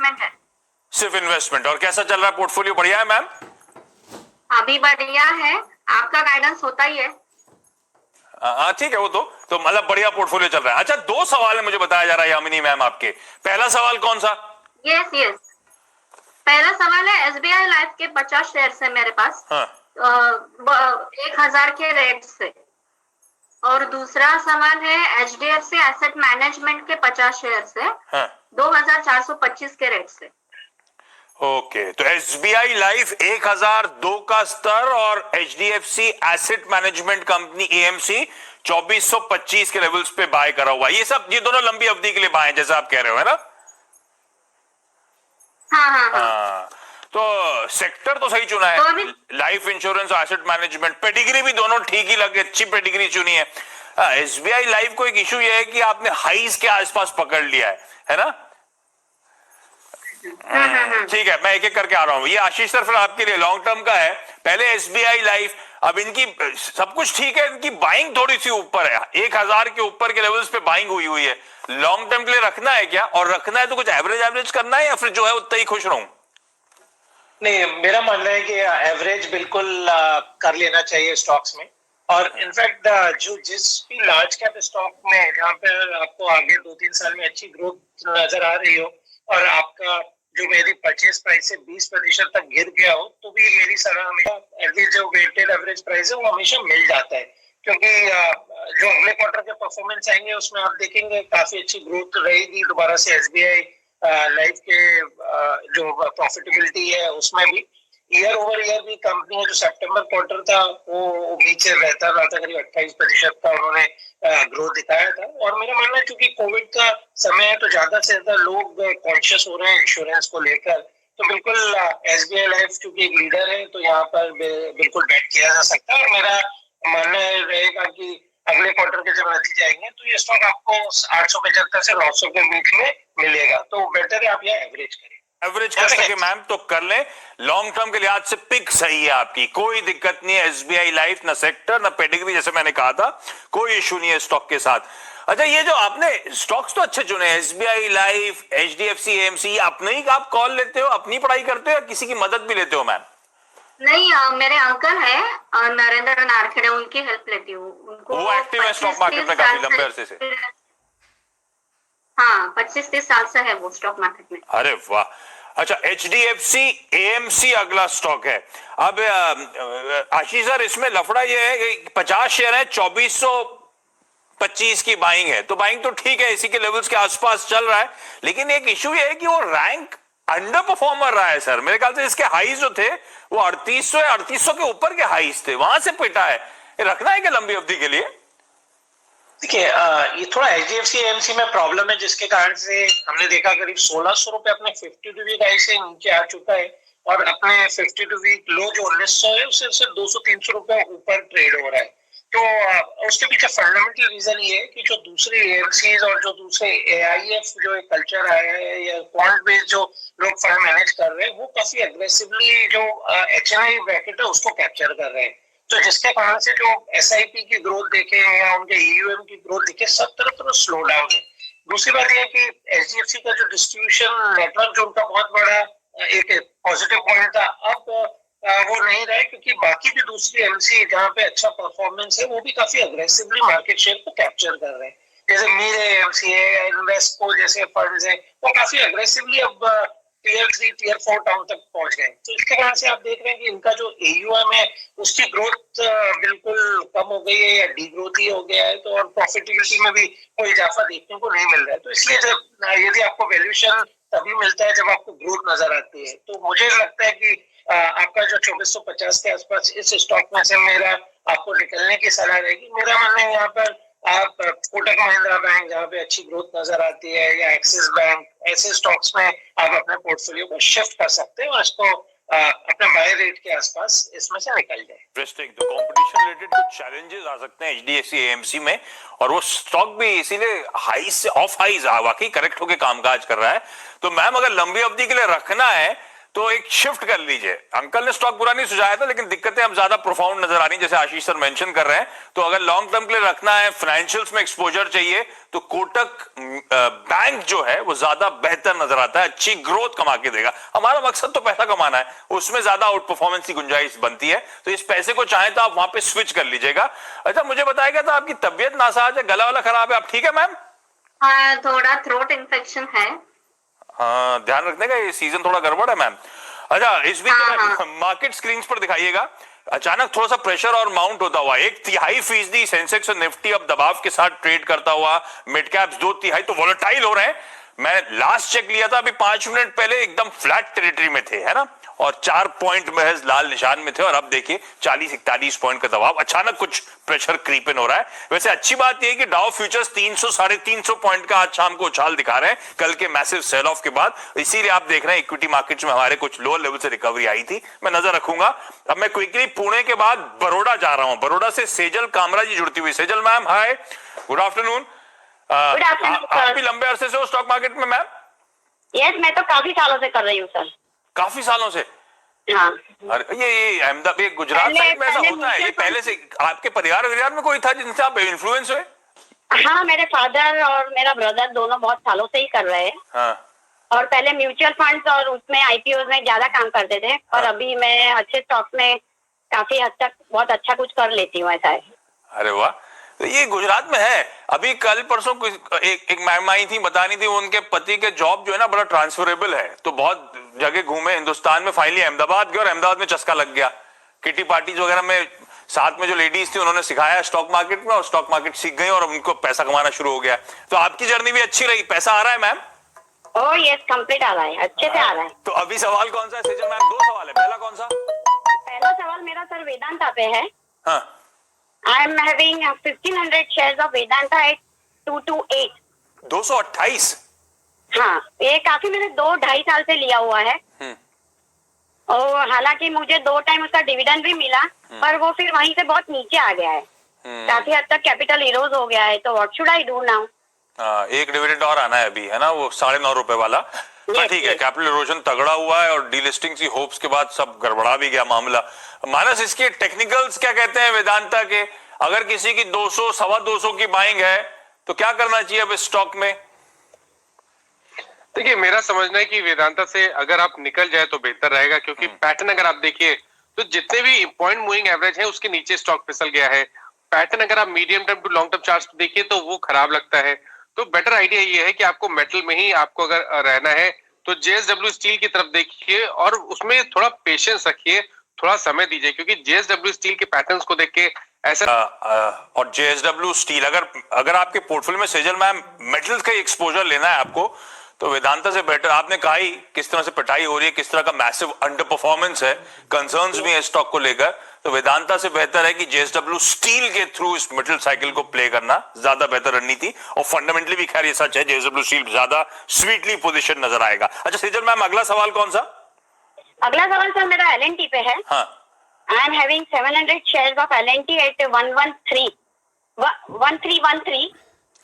Investment है। सिर्फ investment. और कैसा चल रहा है पोर्टफोलियो? बढ़िया है मैम? अभी बढ़िया है, आपका गाइडेंस होता ही है। हाँ ठीक है, वो तो मतलब बढ़िया पोर्टफोलियो चल रहा है। अच्छा, दो सवाल है मुझे बताया जा रहा है यामिनी मैम आपके। पहला सवाल कौन सा? यस यस, पहला सवाल है एसबीआई लाइफ के 50 शेयर है मेरे पास। हाँ 1000 के रेट से। और दूसरा सवाल है एचडीएफसी एसेट मैनेजमेंट के 50 शेयर से। हाँ 2425 के रेट से। ओके, तो एसबीआई लाइफ 1002 का स्तर और HDFC asset management company AMC 2425 के लेवल्स पे बाय करा हुआ है। ये दोनों लंबी अवधि के लिए बाय हैं, जैसा आप कह रहे हो, है ना? हाँ हाँ हाँ। हाँ, तो सेक्टर तो सही चुना है। तो अभी life insurance, asset management, pedigree भी दोनों ठीक ही लगे, अच्छी पेडिग्री चुनी है। एसबीआई लाइफ को एक इशू ये है कि आपने हाईज के आसपास पकड़ लिया है ना? ठीक है, मैं एक एक करके आ रहा हूं। ये आशीष सर फिर आपके लिए लॉन्ग टर्म का है। पहले एसबीआई लाइफ, अब इनकी सब कुछ ठीक है, इनकी बाइंग थोड़ी सी ऊपर है, 1000 के ऊपर के लेवल्स पे बाइंग हुई है। लॉन्ग टर्म के लिए रखना है क्या? और रखना है तो कुछ एवरेज करना है या फिर जो है उतना ही खुश रहूं? नहीं, मेरा मानना है कि एवरेज बिल्कुल कर लेना चाहिए स्टॉक्स में। और इनफैक्ट जो जिस भी लार्ज कैप स्टॉक में जहाँ पे आपको आगे 2-3 साल में अच्छी ग्रोथ नजर आ रही हो और आपका जो मेरी परचेज प्राइस से 20% तक गिर गया हो, तो भी मेरी सलाह हमेशा एटलीस्ट जो वेटेड एवरेज प्राइस है वो हमेशा मिल जाता है। क्योंकि जो अगले क्वार्टर के परफॉर्मेंस आएंगे उसमें आप देखेंगे काफी अच्छी ग्रोथ रहेगी दोबारा से एसबीआई लाइफ के जो प्रॉफिटेबिलिटी है उसमें भी। ईयर ओवर ईयर भी कंपनी है, जो सितंबर क्वार्टर था वो उम्मीद से बेहतर रहा था, करीब 28% का उन्होंने ग्रोथ दिखाया था। और मेरा मानना है क्योंकि कोविड का समय है तो ज्यादा से ज्यादा लोग कॉन्शियस हो रहे हैं इंश्योरेंस को लेकर, तो बिल्कुल एसबीआई लाइफ चूंकि एक लीडर है तो यहाँ पर बिल्कुल बेट किया जा सकता है। और मेरा मानना रहेगा कि अगले क्वार्टर के जब नतीजे आएंगे तो ये स्टॉक आपको 875 से 900 के बीच में मिलेगा, तो बेटर है आप यहाँ एवरेज करें। एवरेज कर सके मैम तो कर लें। लॉन्ग टर्म के लिहाज से पिक सही है आपकी, कोई दिक्कत नहीं है। एसबीआई लाइफ ना सेक्टर ना पेडिग्री, जैसे मैंने कहा था, कोई इशू नहीं है स्टॉक के साथ। अच्छा, ये जो आपने स्टॉक्स तो अच्छे चुने, एसबीआई लाइफ, एचडीएफसी, एएमसी, अपने ही आप कॉल लेते हो, अपनी पढ़ाई करते हो या किसी की मदद भी लेते हो मैम? नहीं, मेरे अंकल है नरेंद्र नारखेड़े, उनकी हेल्प लेती हूँ। उनको वो एक्टिव है स्टॉक मार्केट में काफी लंबे अरसे से। हाँ 25-30 साल से है वो स्टॉक मार्केट में। अरे वाह। अच्छा, एचडीएफसी एएमसी अगला स्टॉक है। अब आशीष सर, इसमें लफड़ा ये है कि 50 शेयर है, 2425 की बाइंग है, तो बाइंग तो ठीक है, इसी के लेवल्स के आसपास चल रहा है। लेकिन एक इशू ये है कि वो रैंक अंडर परफॉर्मर रहा है सर। मेरे ख्याल से इसके हाईज जो थे वो 3800 या 3800 के ऊपर के हाईज थे, वहां से पिटा है। ये रखना है क्या लंबी अवधि के लिए? देखिए, ये थोड़ा एचडीएफसी एएमसी में प्रॉब्लम है, जिसके कारण से हमने देखा करीब 1600 रुपए अपने 52 वीक हाई से नीचे आ चुका है और अपने 52 वीक लो जो 1900 है उससे सिर्फ 200-300 रुपए ऊपर ट्रेड हो रहा है। तो उसके पीछे फंडामेंटल रीजन ये है कि जो दूसरे एएमसीज और जो दूसरे एआईएफ जो एक कल्चर आया है या क्वांट बेस्ड जो लोग फंड मैनेज कर रहे हैं वो काफी अग्रेसिवली जो एचएनआई ब्रैकेट है उसको कैप्चर कर रहे हैं। तो जिसके कारण से जो एसआईपी की ग्रोथ देखे या उनके ईयूएम की ग्रोथ देखे, सब तरफ स्लो डाउन है। दूसरी बात यह है कि एचडीएफसी का जो डिस्ट्रीब्यूशन नेटवर्क जो उनका बहुत बड़ा एक पॉजिटिव पॉइंट था, अब वो नहीं रहा है, क्योंकि बाकी भी दूसरी एमसी जहाँ पे अच्छा परफॉर्मेंस है वो भी काफी अग्रेसिवली मार्केट शेयर को कैप्चर कर रहे हैं। जैसे मीर एमसी है, इन्वेस्टको जैसे फंड्स है, वो काफी अग्रेसिवली अब टियर 3 टियर 4 टाउन तक पहुंच गए। तो इसके कारण से आप देख रहे हैं कि इनका जो एयूएम है उसकी ग्रोथ बिल्कुल कम हो गई है या डी ग्रोथ ही हो गया है, तो और प्रॉफिटेबिलिटी में भी कोई इजाफा देखने को नहीं मिल रहा है। तो इसलिए जब यदि आपको वैल्यूएशन तभी मिलता है जब आपको ग्रोथ नजर आती है, तो मुझे लगता है कि आपका जो 2450 के आसपास इस स्टॉक में से मेरा आपको निकलने की सलाह रहेगी। मेरा मानना है यहाँ पर आप कोटक महिंद्रा बैंक जहाँ पे अच्छी ग्रोथ नजर आती है या एक्सिस बैंक, ऐसे स्टॉक्स में आप अपने पोर्टफोलियो को शिफ्ट कर सकते हैं और इसको अपने बाय रेट के आसपास इसमें से निकल जाए। इंटरेस्टिंग। तो कंपटीशन रिलेटेड कुछ चैलेंजेस आ सकते हैं एचडीएफसी एएमसी में, और वो स्टॉक भी इसीलिए हाई से ऑफ हाईज वाकई करेक्ट होकर कामकाज कर रहा है। तो मैम, अगर लंबी अवधि के लिए रखना है तो एक शिफ्ट कर लीजिए। अंकल ने स्टॉक बुरा नहीं सुझाया था, लेकिन दिक्कतें अब ज्यादा प्रोफाउंड नजर आ रही जैसे आशीष सर मेंशन कर रहे हैं। तो अगर लॉन्ग टर्म के लिए रखना है, फाइनेंशियल्स में एक्सपोजर चाहिए, तो कोटक बैंक जो है वो ज्यादा बेहतर नजर आता है, अच्छी ग्रोथ कमा के देगा। हमारा मकसद तो पैसा कमाना है, उसमें ज्यादा आउट परफॉर्मेंस की गुंजाइश बनती है, तो इस पैसे को चाहे तो आप वहां पे स्विच कर लीजिएगा। अच्छा, मुझे बताया गया था आपकी तबियत नासाज है, गला वाला खराब है, आप ठीक है मैम? हाँ, थोड़ा थ्रोट इन्फेक्शन है। हाँ, ध्यान रखने का, ये सीजन थोड़ा गड़बड़ है मैम। अच्छा, इस बीच हाँ। मार्केट स्क्रीन पर दिखाइएगा, अचानक थोड़ा सा प्रेशर और माउंट होता हुआ 1/3% सेंसेक्स और निफ्टी अब दबाव के साथ ट्रेड करता हुआ, मिड कैप्स 2/3 तो वोलेटाइल हो रहे हैं। मैं लास्ट चेक लिया था अभी 5 मिनट पहले, एकदम फ्लैट टेरिटरी में थे, है ना, और 4 पॉइंट महज लाल निशान में थे, और अब देखिए 40-41 पॉइंट का दबाव, अचानक कुछ प्रेशर क्रीप इन हो रहा है। वैसे अच्छी बात यह है कि डाउ फ्यूचर्स 300-350 पॉइंट का आज शाम को उछाल दिखा रहे हैं, कल के मैसिव सेल ऑफ के बाद। इसीलिए आप देख रहे हैं इक्विटी मार्केट्स में हमारे कुछ लोअर लेवल से रिकवरी आई थी, मैं नजर रखूंगा। अब मैं क्विकली पुणे के बाद बड़ौदा जा रहा हूं, बड़ौदा से सेजल कामरा जी जुड़ती हुई। Sejal ma'am, hi, good afternoon. आप भी लंबे अरसे से हो स्टॉक मार्केट में मैम? यस, मैं तो काफी सालों से कर रही हूँ सर। काफी सालों से? हाँ। अरे ये अहमदाबाद, ये गुजरात साइड में ऐसा होता है, ये पहले से आपके परिवार में कोई था जिनसे आप इन्फ्लुएंस हुए? हाँ, मेरे फादर और मेरा ब्रदर दोनों बहुत सालों से ही कर रहे हैं। हाँ। और पहले म्यूचुअल फंड्स और उसमें आईपीओ में ज्यादा काम करते थे, और अभी मैं अच्छे स्टॉक में काफी हद तक बहुत अच्छा कुछ कर लेती हूँ, ऐसा है। अरे वाह, तो ये गुजरात में है। अभी कल परसों एक मैम आई थी, बता रही थी उनके पति के जॉब जो है ना बड़ा ट्रांसफरेबल है, तो बहुत जगह घूमे हिंदुस्तान में, फाइनली अहमदाबाद गए और अहमदाबाद में चस्का लग गया। किटी पार्टीज वगैरह में साथ में जो लेडीज थी उन्होंने सिखाया स्टॉक मार्केट में, और स्टॉक मार्केट सीख गई और उनको पैसा कमाना शुरू हो गया। तो आपकी जर्नी भी अच्छी रही, पैसा आ रहा है मैम? ओह यस, कंप्लीट आ रहा है, अच्छे से आ रहा है। तो अभी सवाल कौन सा है सेजल मैम? 2 सवाल है, पहला कौन सा? पहला सवाल मेरा सर वेदांता पे है। हाँ। I am having 1500 shares of Vedanta at 228। 228? हाँ, ये काफी मैंने 2-2.5 साल से लिया हुआ है, और हालांकि मुझे 2 टाइम उसका डिविडेंड भी मिला, पर वो फिर वहीं से बहुत नीचे आ गया है, काफी हद तक कैपिटल इरोज हो गया है। तो what should I do now? एक डिविडेंड और आना है अभी, है ना, वो 9.5 रुपए वाला। ठीक है, कैपिटल इरोजन तगड़ा हुआ है और डीलिस्टिंग की होप्स के बाद सब गड़बड़ा भी गया मामला। मानस, इसके टेक्निकल्स क्या कहते हैं वेदांता के? अगर किसी की 200, 225 की बाइंग है तो क्या करना चाहिए अब इस स्टॉक में? देखिए, मेरा समझना है कि वेदांता से अगर आप निकल जाए तो बेहतर रहेगा, क्योंकि पैटर्न अगर आप देखिए तो जितने भी पॉइंट मूविंग एवरेज है उसके नीचे स्टॉक फिसल गया है। पैटर्न अगर आप medium term to long term chart देखिए तो वो खराब लगता है। तो बेटर आइडिया ये है कि आपको मेटल में ही आपको अगर रहना है तो जेएसडब्ल्यू स्टील की तरफ देखिए, और उसमें थोड़ा पेशेंस रखिए, थोड़ा समय दीजिए, क्योंकि जेएसडब्ल्यू स्टील के पैटर्न्स को देख के ऐसा और जेएसडब्ल्यू स्टील अगर आपके पोर्टफोलियो में सेजल मैम मेटल्स का एक्सपोजर लेना है आपको, तो वेदांता से बेटर, आपने कहा ही किस तरह से पिटाई हो रही है, किस तरह का मैसिव अंडर परफॉर्मेंस है, कंसर्न्स भी है स्टॉक को लेकर, तो वेदांता से बेहतर है कि जेएसडब्ल्यू स्टील के थ्रू इस मिडिल साइकिल को प्ले करना ज्यादा बेहतर रणनीति। और फंडामेंटली भी खैर ये सच है, जेएसडब्ल्यू स्टील ज्यादा स्वीटली पोजीशन नजर आएगा। अच्छा सेजल मैम, अगला सवाल कौन सा? अगला सवाल सर मेरा एलएनटी पे है। हाँ। I am having 700 shares of L&T at 1313।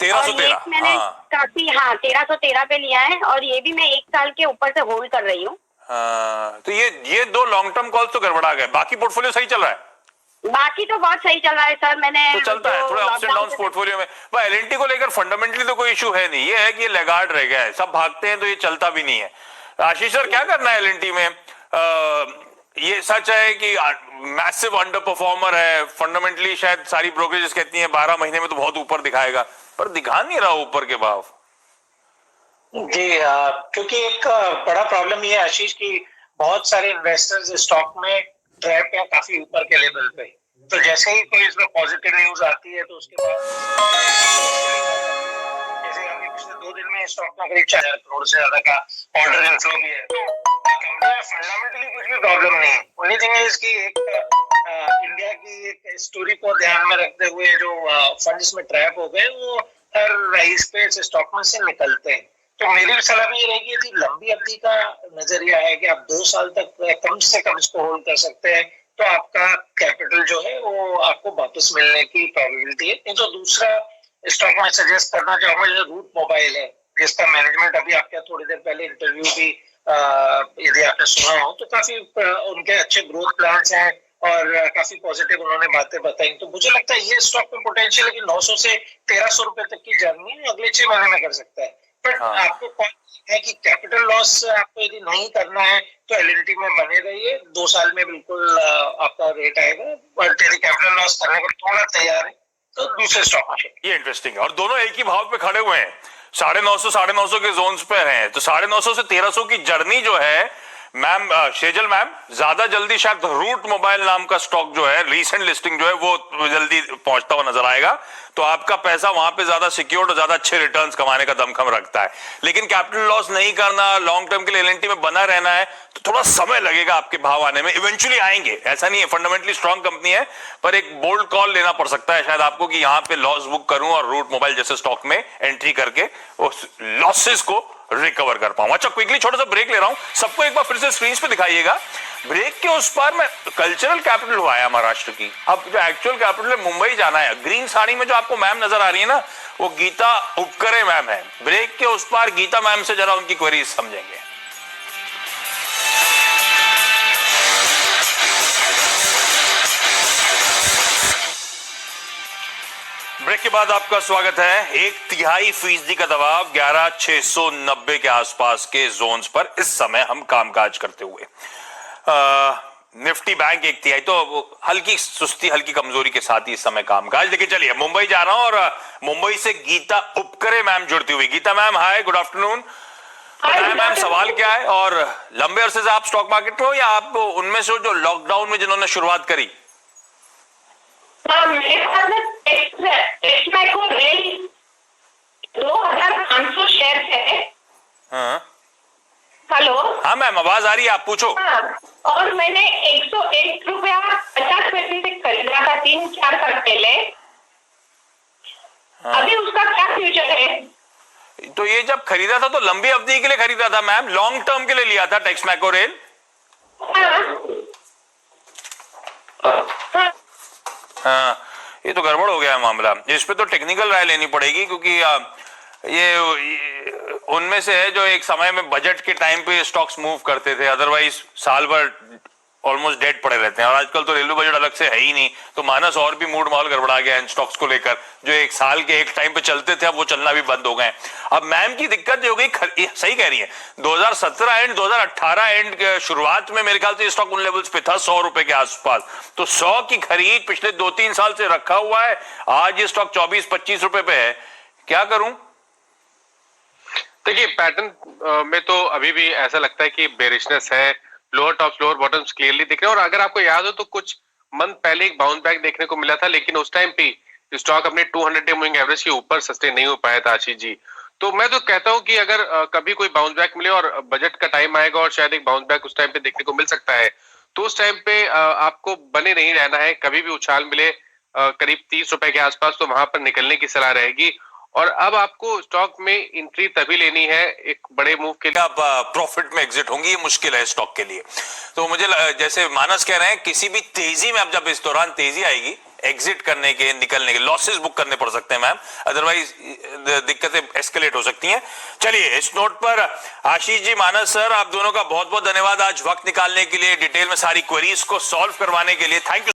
1313। मैंने काफी 1313 पे लिया है, और ये भी मैं 1 साल के ऊपर से होल्ड कर रही हूँ। तो ये 2 लॉन्ग टर्म कॉल्स तो गड़बड़ा गए, बाकी पोर्टफोलियो सही चल रहा है? बाकी तो बहुत सही चल रहा है सर। मैंने तो चलता है थोड़ा अप्स एंड डाउन्स पोर्टफोलियो में। भाई एलएनटी को लेकर फंडामेंटली तो कोई इशू है नहीं, ये है कि ये लैगार्ड रह गया है, सब भागते हैं तो ये चलता भी नहीं है। आशीष सर, क्या करना है एलएनटी में? ये सच है कि मैसिव अंडर परफॉर्मर है, फंडामेंटली शायद सारी ब्रोकरेजेस कहती हैं 12 महीने में तो बहुत ऊपर दिखाएगा, पर दिखा नहीं रहा ऊपर के भाव। जी, क्योंकि एक बड़ा प्रॉब्लम ये है आशीष की बहुत सारे इन्वेस्टर्स स्टॉक में ट्रैप है काफी ऊपर के लेवल पे, तो जैसे ही कोई इसमें पॉजिटिव न्यूज आती है तो उसके बाद जैसे अभी पिछले 2 दिन में स्टॉक में करीब 4,000 करोड़ से ज्यादा का ऑर्डर इनफ्लो भी है, तो कंपनी में फंडामेंटली कुछ भी प्रॉब्लम नहीं है। ओनली थिंग है इसकी एक इंडिया की एक स्टोरी को ध्यान में रखते हुए जो फंड्स में ट्रैप हो गए वो हर राइज पे स्टॉक में से निकलते हैं। तो मेरी सलाह भी ये रहेगी कि लंबी अवधि का नजरिया है कि आप 2 साल तक कम से कम इसको होल्ड कर सकते हैं, तो आपका कैपिटल जो है वो आपको वापस मिलने की प्रोबेबिलिटी है। जो दूसरा स्टॉक में सजेस्ट करना चाहूंगा, जैसे रूट मोबाइल है, जिसका मैनेजमेंट अभी आपके थोड़ी देर पहले इंटरव्यू भी यदि आपने सुना हो तो काफी उनके अच्छे ग्रोथ प्लान्स हैं और काफी पॉजिटिव उन्होंने बातें बताई। तो मुझे लगता है ये स्टॉक में पोटेंशियल है कि 900 से 1300 रुपए तक की जर्नी अगले 6 महीने में कर सकता है। बट आपको कौन है कि कैपिटल लॉस आपको यदि नहीं करना है तो एलएनटी में बने रहिए, 2 साल में बिल्कुल आपका रेट आएगा। बट यदि कैपिटल लॉस करने को थोड़ा तैयार है तो दूसरे स्टॉक में। ये इंटरेस्टिंग है और दोनों एक ही भाव पे खड़े हुए हैं, 950 के जोन्स पे हैं। तो 950 से 1300 की जर्नी जो है मैम, शेजल मैम, ज्यादा जल्दी शायद रूट मोबाइल नाम का स्टॉक जो है रीसेंट लिस्टिंग जो है वो जल्दी पहुंचता हुआ नजर आएगा। तो आपका पैसा वहां पे ज्यादा सिक्योर्ड और ज्यादा अच्छे रिटर्न्स कमाने का दमखम रखता है। लेकिन कैपिटल लॉस नहीं करना, लॉन्ग टर्म के लिए एलएनटी में बना रहना है तो थोड़ा समय लगेगा आपके भाव आने में। इवेंचुअली आएंगे, ऐसा नहीं है, फंडामेंटली स्ट्रांग कंपनी है, पर एक बोल्ड कॉल लेना पड़ सकता है शायद आपको कि यहां पे लॉस बुक करूं और रूट मोबाइल जैसे स्टॉक में एंट्री करके उस लॉसेस को रिकवर कर पाऊं। अच्छा, क्विकली छोटा सा ब्रेक ले रहा हूं, सबको एक बार फिर से स्क्रीन पे दिखाइएगा। ब्रेक के उस पार में कल्चरल कैपिटल हुआ है महाराष्ट्र की, अब जो एक्चुअल कैपिटल है मुंबई जाना है। ग्रीन साड़ी में जो आपको मैम नजर आ रही है ना, वो गीता उपकरे मैम है। ब्रेक के उस पार गीता मैम से जरा उनकी क्वेरीज समझेंगे। ब्रेक के बाद आपका स्वागत है। 1/3% का दबाव 11,690 के आसपास के जोन्स पर इस समय हम कामकाज करते हुए। निफ्टी बैंक 1/3, तो हल्की सुस्ती, हल्की कमजोरी के साथ ही इस समय कामकाज। लेकिन चलिए मुंबई जा रहा हूं और मुंबई से गीता उपकरे मैम जुड़ती हुई। Geeta ma'am hi, good afternoon. बताएं मैम, सवाल क्या है और लंबे अरसे से आप स्टॉक मार्केट में हो या आप उनमें से हो जो लॉकडाउन में जिन्होंने शुरुआत करी? मेरे पास में टेक्समैको रेल 2500 शेयर है। हाँ हेलो, हाँ मैम, आवाज आ रही है, आप पूछो। हाँ, और मैंने 101 रुपया 50 पैसे से खरीदा था 3-4 साल पहले। हाँ। अभी उसका क्या फ्यूचर है? तो ये जब खरीदा था तो लंबी अवधि के लिए खरीदा था मैम, लॉन्ग टर्म के लिए लिया था टेक्समैको रेल। हाँ। हाँ, ये तो गड़बड़ हो गया है मामला। इस पे तो टेक्निकल राय लेनी पड़ेगी क्योंकि ये उनमें से है जो एक समय में बजट के टाइम पे स्टॉक्स मूव करते थे, अदरवाइज साल भर ऑलमोस्ट डेड पड़े रहते हैं। और आजकल तो रेलवे बजट अलग से है ही नहीं, तो मानस और भी मूड माहौल गड़बड़ा गया है इन स्टॉक्स को लेकर, जो एक साल के एक टाइम पे चलते थे अब वो चलना भी बंद हो गए। अब मैम की दिक्कत हो गई, सही कह रही है, 2017 एंड 2018 एंड के शुरुआत में मेरे ख्याल से स्टॉक उन लेवल्स पे था 100 रुपए के आसपास। तो 100 की खरीद पिछले 2-3 साल से रखा हुआ है, आज ये स्टॉक 24-25 रुपए पे है, क्या करूं? देखिए पैटर्न में तो अभी भी ऐसा लगता है कि बेरिशनेस है, lower tops lower bottoms clearly दिख रहे हैं। और अगर आपको याद हो तो कुछ मंथ पहले एक बाउंस बैक देखने को मिला था, लेकिन उस टाइम पे स्टॉक अपने 200 डे मूविंग एवरेज के ऊपर सस्टेन नहीं हो पाया था आशीष जी। तो मैं तो कहता हूं कि अगर कभी कोई बाउंस बैक मिले और बजट का टाइम आएगा और शायद एक बाउंस बैक उस टाइम पे देखने को मिल सकता है, तो उस टाइम पे आपको बने नहीं रहना है। कभी भी उछाल मिले करीब 30 रुपए के आसपास, तो वहां पर निकलने की सलाह रहेगी। और अब आपको स्टॉक में एंट्री तभी लेनी है एक बड़े मूव के लिए आप प्रॉफिट में एग्जिट होंगी, ये मुश्किल है स्टॉक के लिए। तो मुझे जैसे मानस कह रहे हैं, किसी भी तेजी में अब जब इस दौरान तेजी आएगी, एग्जिट करने के, निकलने के लॉसेस बुक करने पड़ सकते हैं मैम, अदरवाइज दिक्कतें एस्केलेट हो सकती हैं। चलिए इस नोट पर आशीष जी, मानस सर, आप दोनों का बहुत बहुत धन्यवाद आज वक्त निकालने के लिए, डिटेल में सारी क्वेरीज को सॉल्व करवाने के लिए। Thank you.